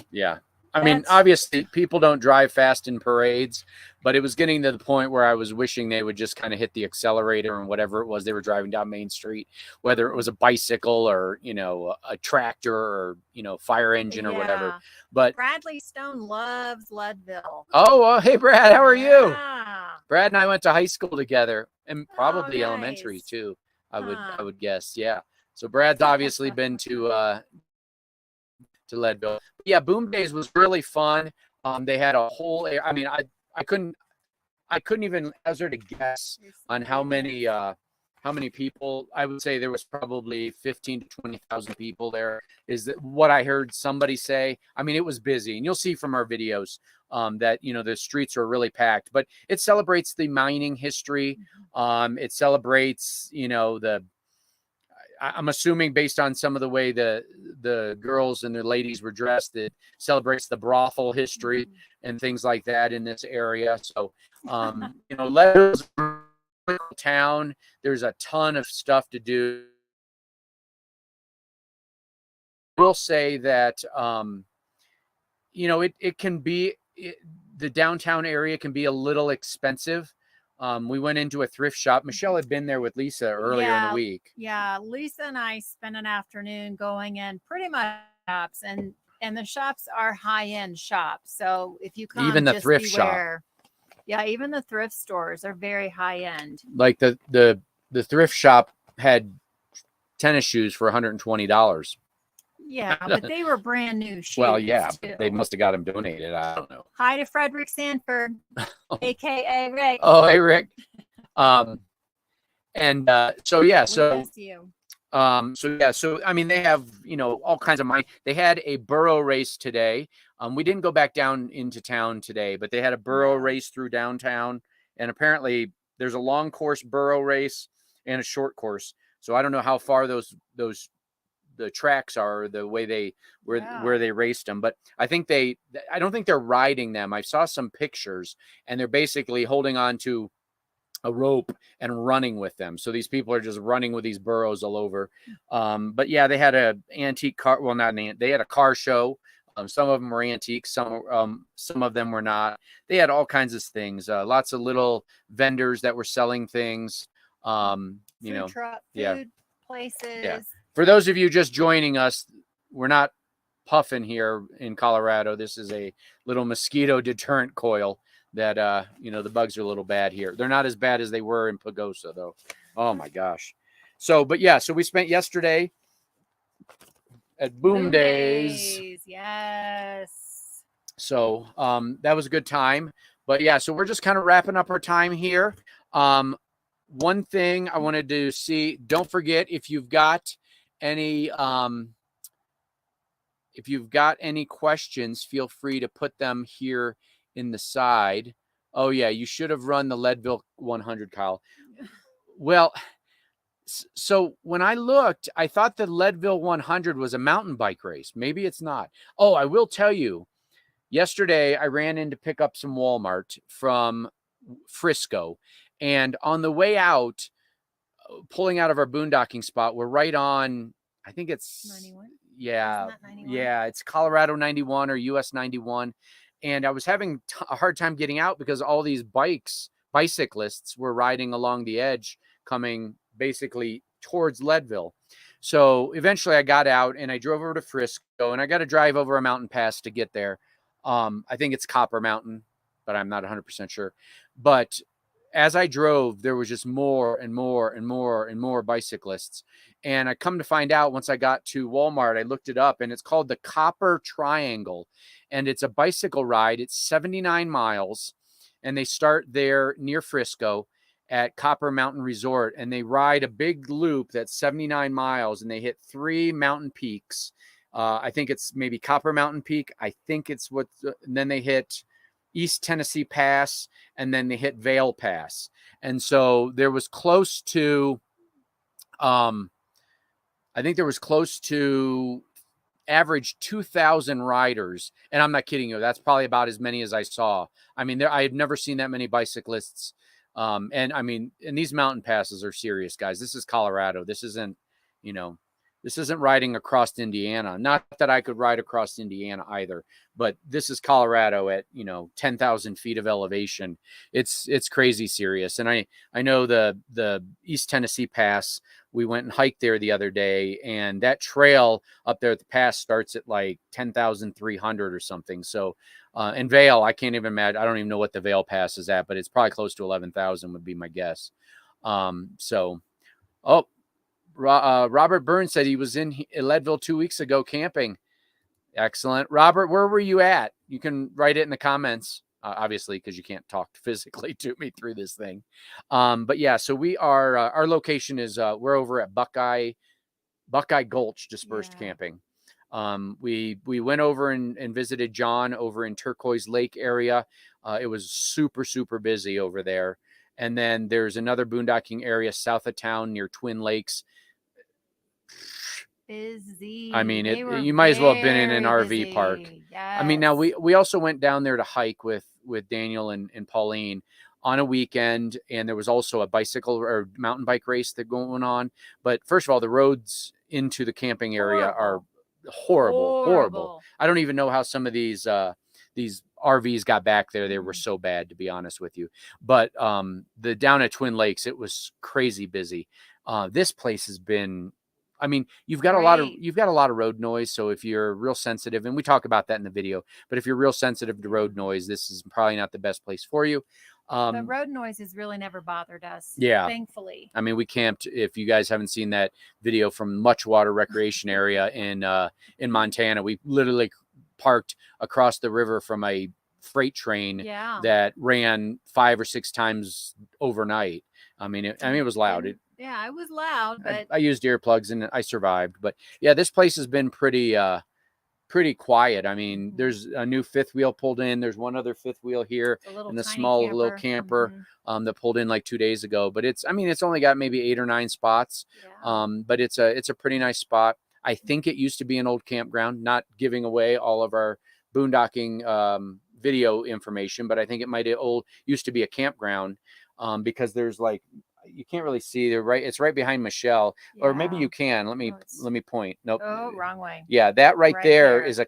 A: Yeah. I mean, obviously, people don't drive fast in parades, but it was getting to the point where I was wishing they would just kind of hit the accelerator and whatever it was they were driving down Main Street, whether it was a bicycle or, a tractor or, fire engine or whatever. But
B: Bradley Stone loves Leadville.
A: Oh, hey, Brad, how are you?
B: Yeah.
A: Brad and I went to high school together, and probably elementary too. I would guess. Yeah. So Brad's obviously been to Leadville. But yeah, Boom Days was really fun. They had a whole. I mean, I couldn't even hazard a guess on how many people. I would say there was probably 15 to 20,000 people there. Is that what I heard somebody say? I mean, it was busy, and you'll see from our videos that the streets are really packed. But it celebrates the mining history. It celebrates I'm assuming based on some of the way the girls and the ladies were dressed, it celebrates the brothel history and things like that in this area. So, Leadville's a town. There's a ton of stuff to do. I will say that, it can be, the downtown area can be a little expensive. We went into a thrift shop. Michelle had been there with Lisa earlier in the week.
B: Yeah, Lisa and I spent an afternoon going in pretty much shops, and the shops are high-end shops. So if you come,
A: Even the
B: just
A: thrift
B: beware. Yeah, even the thrift stores are very high-end.
A: Like the thrift shop had tennis shoes for $120.
B: Yeah, but they were brand new shoes.
A: Well, yeah,
B: too.
A: they must have got them donated. I don't know.
B: Hi to Frederick Sanford, aka Rick.
A: Oh, hey, Rick. And so yeah, so I mean, they have, you know, all kinds of money. They had a Burrow Race today. We didn't go back down into town today, but they had a Burrow Race through downtown, and apparently there's a long course Burrow Race and a short course. So I don't know how far the tracks are, the way they where they raced them, but I don't think they're riding them. I saw some pictures, and they're basically holding on to a rope and running with them. So these people are just running with these burros all over. But yeah, they had a antique car. Well, they had a car show. Some of them were antiques. Some of them were not. They had all kinds of things. Lots of little vendors that were selling things. Food
B: places.
A: Yeah. For those of you just joining us, we're not puffing here in Colorado. This is a little mosquito deterrent coil that, the bugs are a little bad here. They're not as bad as they were in Pagosa, though. Oh, my gosh. So we spent yesterday at Boom Days.
B: Yes.
A: So that was a good time. But, yeah, so we're just kind of wrapping up our time here. One thing I wanted to see, don't forget, if you've got any questions, feel free to put them here in the side. Oh yeah, you should have run the Leadville 100, Kyle. Well, so when I looked, I thought the Leadville 100 was a mountain bike race. Maybe it's not. Oh, I will tell you, yesterday I ran in to pick up some Walmart from Frisco, and on the way out, pulling out of our boondocking spot, we're right on, I think it's
B: 91.
A: Yeah.
B: 91?
A: Yeah. It's Colorado 91 or US 91. And I was having a hard time getting out because all these bicyclists were riding along the edge, coming basically towards Leadville. So eventually I got out and I drove over to Frisco, and I got to drive over a mountain pass to get there. I think it's Copper Mountain, but I'm not 100% sure. But as I drove, there was just more and more and more and more bicyclists. And I come to find out, once I got to Walmart, I looked it up, and it's called the Copper Triangle. And it's a bicycle ride. It's 79 miles. And they start there near Frisco at Copper Mountain Resort. And they ride a big loop that's 79 miles. And they hit 3 mountain peaks. I think it's maybe Copper Mountain Peak. I think it's and then they hit East Tennessee Pass, and then they hit Vail Pass. And so there was close to, I think there was close to average 2,000 riders. And I'm not kidding you. That's probably about as many as I saw. I mean, I had never seen that many bicyclists. And I mean, and these mountain passes are serious, guys. This is Colorado. This isn't riding across Indiana. Not that I could ride across Indiana either, but this is Colorado at, 10,000 feet of elevation. It's crazy serious. And I know the East Tennessee Pass, we went and hiked there the other day, and that trail up there at the pass starts at like 10,300 or something. So, and Vail, I can't even imagine. I don't even know what the Vail Pass is at, but it's probably close to 11,000 would be my guess. Robert Burns said he was in Leadville 2 weeks ago camping. Excellent. Robert, where were you at? You can write it in the comments, obviously, because you can't talk physically to me through this thing. But yeah, so we are, our location is, we're over at Buckeye Gulch dispersed camping. We went over and visited John over in Turquoise Lake area. It was super, super busy over there. And then there's another boondocking area south of town near Twin Lakes.
B: Busy.
A: I mean, you might as well have been in an RV park.
B: Yes.
A: I mean, now we also went down there to hike with Daniel and Pauline on a weekend, and there was also a bicycle or mountain bike race that going on. But first of all, the roads into the camping area are horrible. I don't even know how some of these RVs got back there, they were so bad, to be honest with you. But the down at Twin Lakes, it was crazy busy. This place has been, I mean, you've got a lot of road noise. So if you're real sensitive, and we talk about that in the video, but if you're real sensitive to road noise, this is probably not the best place for you.
B: The road noise has really never bothered us.
A: Yeah.
B: Thankfully.
A: I mean, we camped, if you guys haven't seen that video from Muchwater Recreation Area in Montana, we literally parked across the river from a freight train that ran 5 or 6 times overnight. I mean, it was loud.
B: It was loud, but
A: I used earplugs and I survived. But yeah, this place has been pretty quiet. I mean, there's a new fifth wheel pulled in. There's one other fifth wheel here and a small little camper that pulled in like 2 days ago. But it's only got maybe 8 or 9 spots. Yeah. But it's a pretty nice spot. I think it used to be an old campground, not giving away all of our boondocking video information, but I think it might have used to be a campground because there's like, you can't really see. It's right behind Michelle, or maybe you can. Let me point. Nope.
B: Oh, wrong way.
A: Yeah, that right there is a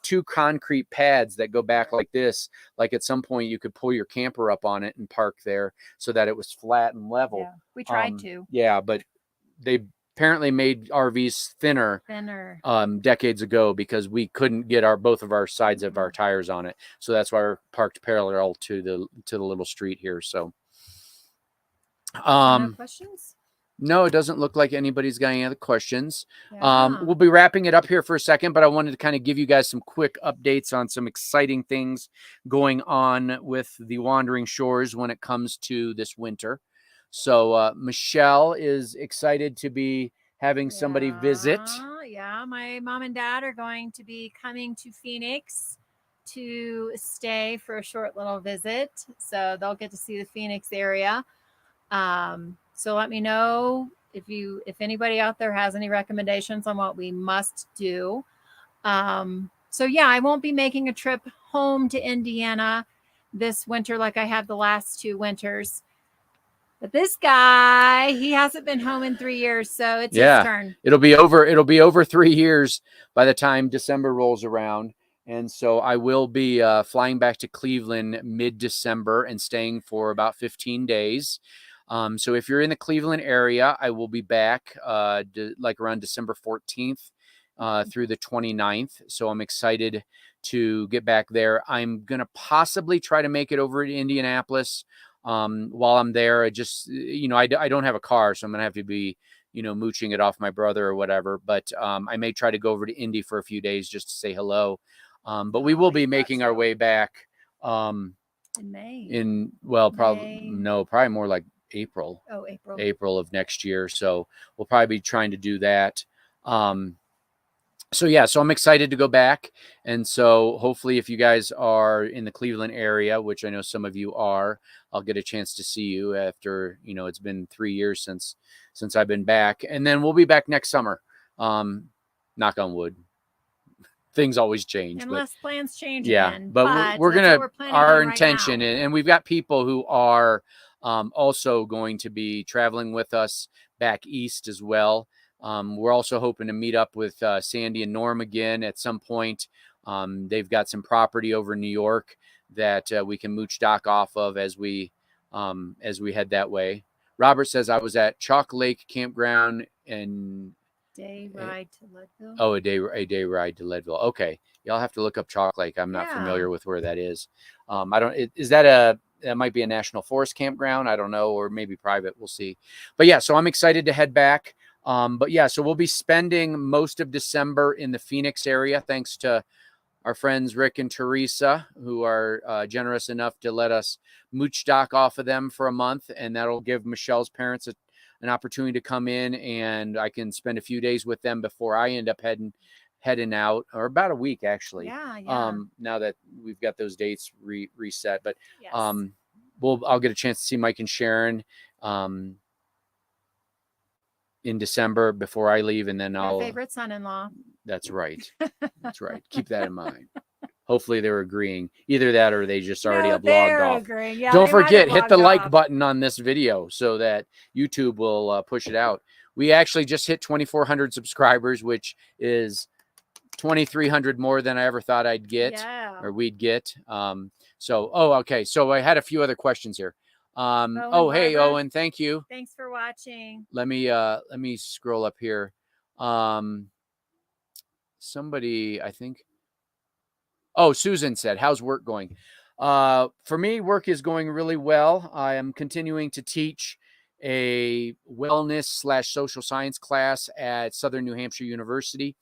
A: 2 concrete pads that go back like this. Like at some point you could pull your camper up on it and park there so that it was flat and level.
B: Yeah, we tried to.
A: Yeah, but they apparently made RVs thinner decades ago because we couldn't get both of our sides of our tires on it. So that's why we're parked parallel to the little street here. So
B: no questions?
A: No, it doesn't look like anybody's got any other questions. We'll be wrapping it up here for a second, but I wanted to kind of give you guys some quick updates on some exciting things going on with the Wandering Shores when it comes to this winter. So Michelle is excited to be having somebody visit.
B: Yeah, my mom and dad are going to be coming to Phoenix to stay for a short little visit. So they'll get to see the Phoenix area. So let me know if anybody out there has any recommendations on what we must do. So yeah, I won't be making a trip home to Indiana this winter like I have the last 2 winters. But this guy, he hasn't been home in 3 years, so it's his turn.
A: It'll be over 3 years by the time December rolls around. And so I will be flying back to Cleveland mid-December and staying for about 15 days. So if you're in the Cleveland area, I will be back like around December 14th through the 29th. So I'm excited to get back there. I'm going to possibly try to make it over to Indianapolis while I'm there. I just, I don't have a car, so I'm going to have to be, mooching it off my brother or whatever. But I may try to go over to Indy for a few days just to say hello. But we will be making our way back in May. Probably more like April.
B: Oh, April.
A: April of next year. So we'll probably be trying to do that. So I'm excited to go back. And so hopefully if you guys are in the Cleveland area, which I know some of you are, I'll get a chance to see you after, it's been 3 years since I've been back. And then we'll be back next summer. Knock on wood. Things always change.
B: Unless plans change
A: again. But our intention, and we've got people who are also going to be traveling with us back east as well. We're also hoping to meet up with Sandy and Norm again at some point. They've got some property over in New York that we can mooch dock off of as we head that way. Robert says I was at Chalk Lake Campground and
B: day ride to Leadville.
A: Oh, a day ride to Leadville. Okay, y'all have to look up Chalk Lake. I'm not familiar with where that is. That might be a national forest campground. I don't know, or maybe private. We'll see. But yeah, so I'm excited to head back. So we'll be spending most of December in the Phoenix area, thanks to our friends Rick and Teresa, who are generous enough to let us mooch dock off of them for a month. And that'll give Michelle's parents an opportunity to come in, and I can spend a few days with them before I end up heading out, or about a week actually. Now that we've got those dates reset, but I'll get a chance to see Mike and Sharon in December before I leave, and then
B: Our favorite son-in-law.
A: That's right. That's right. Keep that in mind. Hopefully they're agreeing. Either that or they just already have logged off.
B: Agreeing. Yeah,
A: don't forget, hit the like button on this video so that YouTube will push it out. We actually just hit 2,400 subscribers, which is 2,300 more than I ever thought I'd get.
B: Yeah.
A: Or we'd get. Okay. So I had a few other questions here. Hey, Owen, thank you.
B: Thanks for watching.
A: Let me scroll up here. Somebody, I think. Oh, Susan said, how's work going? For me, work is going really well. I am continuing to teach a wellness/social science class at Southern New Hampshire University.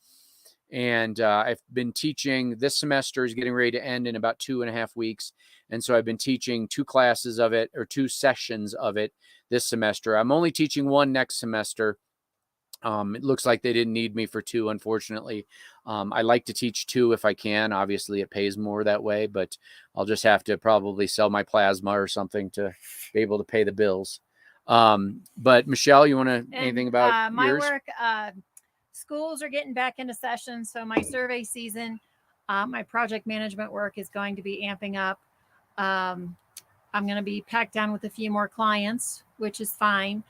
A: And I've been teaching, this semester is getting ready to end in about 2.5 weeks. And so I've been teaching 2 classes of it, or 2 sessions of it this semester. I'm only teaching 1 next semester. It looks like they didn't need me for 2, unfortunately. I like to teach 2 if I can. Obviously, it pays more that way, but I'll just have to probably sell my plasma or something to be able to pay the bills. But Michelle, you want to anything about
B: my
A: yours?
B: work? Schools are getting back into session, so my survey season, my project management work is going to be amping up. I'm going to be packed down with a few more clients, which is fine.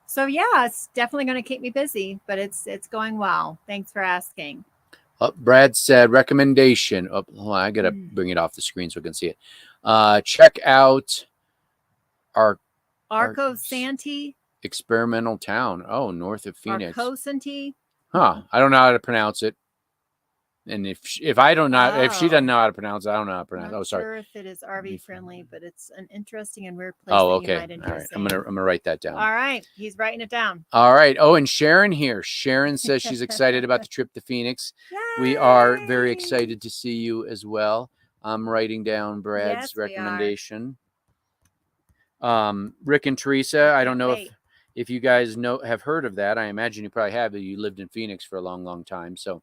B: So yeah, it's definitely going to keep me busy, but it's going well. Thanks for asking.
A: Brad said recommendation. Hold on, I gotta bring it off the screen so I can see it. Check out
B: Arco Santee
A: Experimental Town. Oh, north of Phoenix.
B: Arco Santee.
A: Huh. I don't know how to pronounce it. And if I don't know, if she doesn't know how to pronounce it, I don't know how to pronounce it. Oh, sorry.
B: I'm not sure if it is RV friendly, but it's an interesting and weird place.
A: Oh,
B: that you
A: okay.
B: might enjoy
A: All right.
B: seeing.
A: I'm gonna write that down.
B: All right. He's writing it down.
A: All right. Oh, and Sharon here. Sharon says she's excited about the trip to Phoenix.
B: Yay!
A: We are very excited to see you as well. I'm writing down Brad's recommendation. Rick and Teresa, I don't know if you guys have heard of that. I imagine you probably have. You lived in Phoenix for a long, long time. So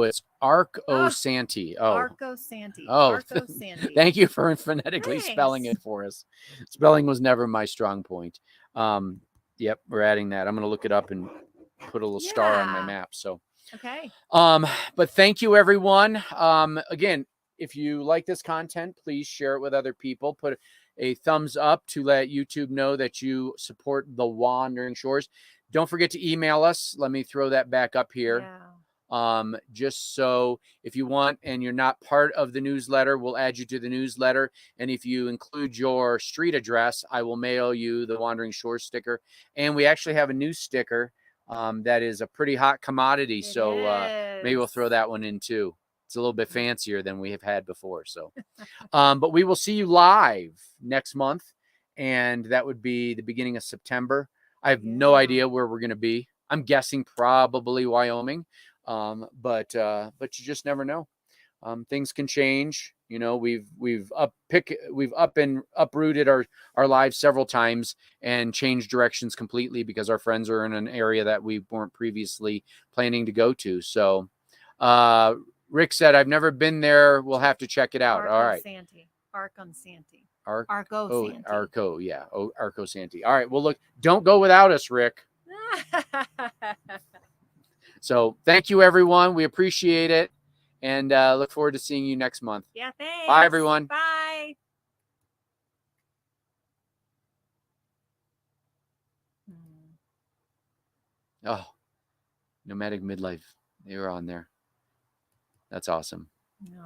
A: it's Arco Santee. Oh,
B: Arco Santee.
A: Oh,
B: Arco Santee.
A: Thank you for phonetically spelling it for us. Spelling was never my strong point. Yep, we're adding that. I'm going to look it up and put a little star on my map. So,
B: okay.
A: But thank you, everyone. Again, if you like this content, please share it with other people. Put a thumbs up to let YouTube know that you support the Wandering Shores. Don't forget to email us. Let me throw that back up here.
B: Yeah.
A: Just so if you want and you're not part of the newsletter, we'll add you to the newsletter. And if you include your street address, I will mail you the Wandering Shores sticker. And we actually have a new sticker that is a pretty hot commodity. So maybe we'll throw that one in too. It's a little bit fancier than we have had before. So, but we will see you live next month. And that would be the beginning of September. I have no idea where we're going to be. I'm guessing probably Wyoming. But you just never know. Things can change. You know, we've uprooted our lives several times and changed directions completely because our friends are in an area that we weren't previously planning to go to. So, Rick said, I've never been there. We'll have to check it out. All right.
B: Arco Santee.
A: Arco. Yeah. Oh, Arco Santee. All right. Well, look, don't go without us, Rick. So thank you, everyone. We appreciate it. And look forward to seeing you next month.
B: Yeah, thanks.
A: Bye, everyone.
B: Bye.
A: Oh, Nomadic Midlife. They were on there. That's awesome.
B: No.